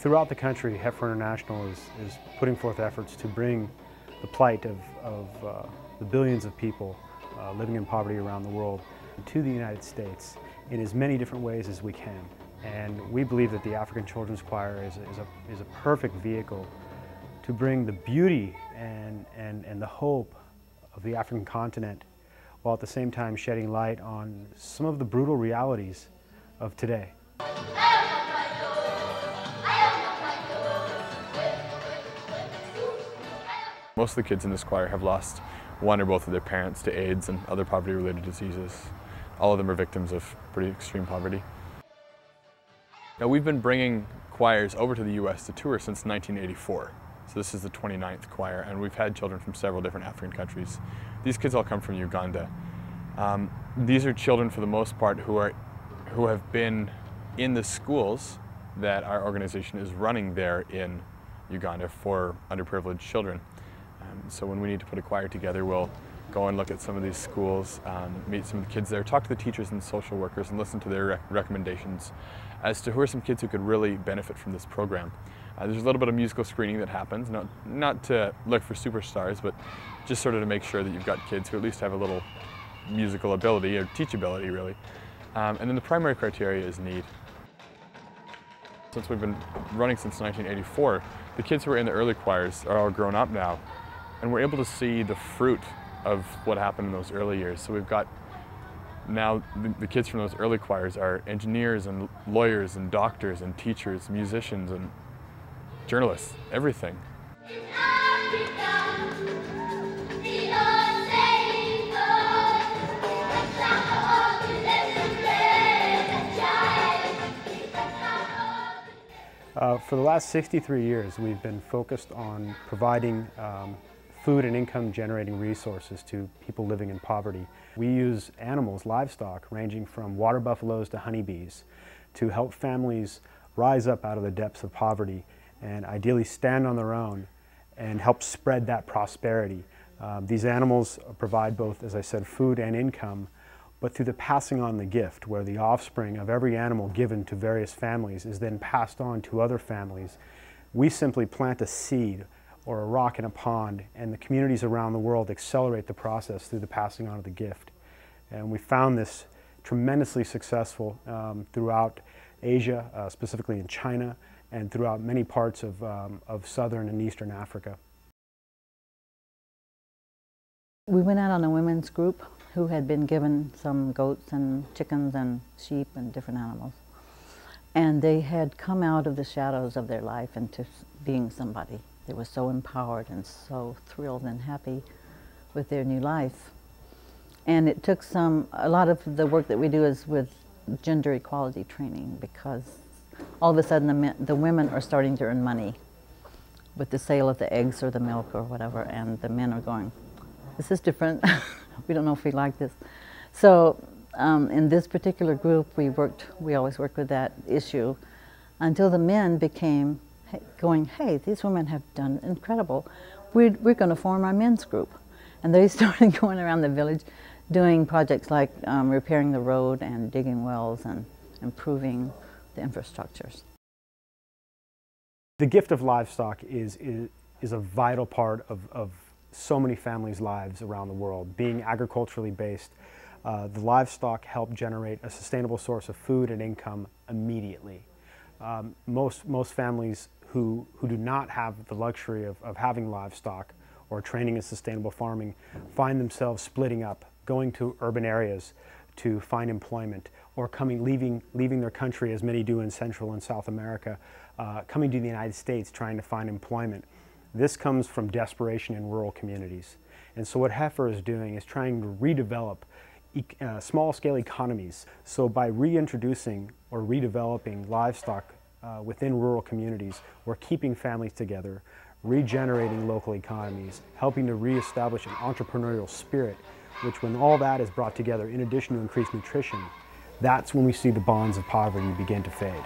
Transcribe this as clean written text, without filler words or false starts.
Throughout the country, Heifer International is putting forth efforts to bring the plight of the billions of people living in poverty around the world to the United States in as many different ways as we can. And we believe that the African Children's Choir is a perfect vehicle to bring the beauty and the hope of the African continent, while at the same time shedding light on some of the brutal realities of today. Most of the kids in this choir have lost one or both of their parents to AIDS and other poverty-related diseases. All of them are victims of pretty extreme poverty. Now, we've been bringing choirs over to the U.S. to tour since 1984. So this is the 29th choir, and we've had children from several different African countries. These kids all come from Uganda. These are children, for the most part, who have been in the schools that our organization is running there in Uganda for underprivileged children. So when we need to put a choir together, we'll go and look at some of these schools, meet some of the kids there, talk to the teachers and social workers, and listen to their recommendations as to who are some kids who could really benefit from this program. There's a little bit of musical screening that happens, not to look for superstars, but just sort of to make sure that you've got kids who at least have a little musical ability, or teachability really. And then the primary criteria is need. Since we've been running since 1984, the kids who are in the early choirs are all grown up now, and we're able to see the fruit of what happened in those early years. So we've got now the kids from those early choirs are engineers and lawyers and doctors and teachers, musicians and journalists, everything. For the last 63 years, we've been focused on providing food and income generating resources to people living in poverty. We use animals, livestock, ranging from water buffaloes to honeybees, to help families rise up out of the depths of poverty and ideally stand on their own and help spread that prosperity. These animals provide both, as I said, food and income, but through the passing on the gift, where the offspring of every animal given to various families is then passed on to other families. We simply plant a seed or a rock in a pond, and the communities around the world accelerate the process through the passing on of the gift. And we found this tremendously successful throughout Asia, specifically in China, and throughout many parts of southern and eastern Africa. We went out on a women's group who had been given some goats and chickens and sheep and different animals. And they had come out of the shadows of their life into being somebody. They were so empowered and so thrilled and happy with their new life. And it took a lot of the work that we do is with gender equality training, because all of a sudden the women are starting to earn money with the sale of the eggs or the milk or whatever, and the men are going, this is different. We don't know if we like this. So in this particular group, we always worked with that issue until the men became going, hey, these women have done incredible. We're going to form our men's group. And they started going around the village doing projects like repairing the road and digging wells and improving the infrastructures. The gift of livestock is a vital part of so many families' lives around the world. Being agriculturally based, the livestock help generate a sustainable source of food and income immediately. Most families who do not have the luxury of having livestock or training in sustainable farming find themselves splitting up, going to urban areas to find employment, or leaving their country, as many do in Central and South America, coming to the United States trying to find employment. This comes from desperation in rural communities. And so what Heifer is doing is trying to redevelop small-scale economies. So by reintroducing or redeveloping livestock within rural communities, we're keeping families together, regenerating local economies, helping to reestablish an entrepreneurial spirit, which, when all that is brought together, in addition to increased nutrition, that's when we see the bonds of poverty begin to fade.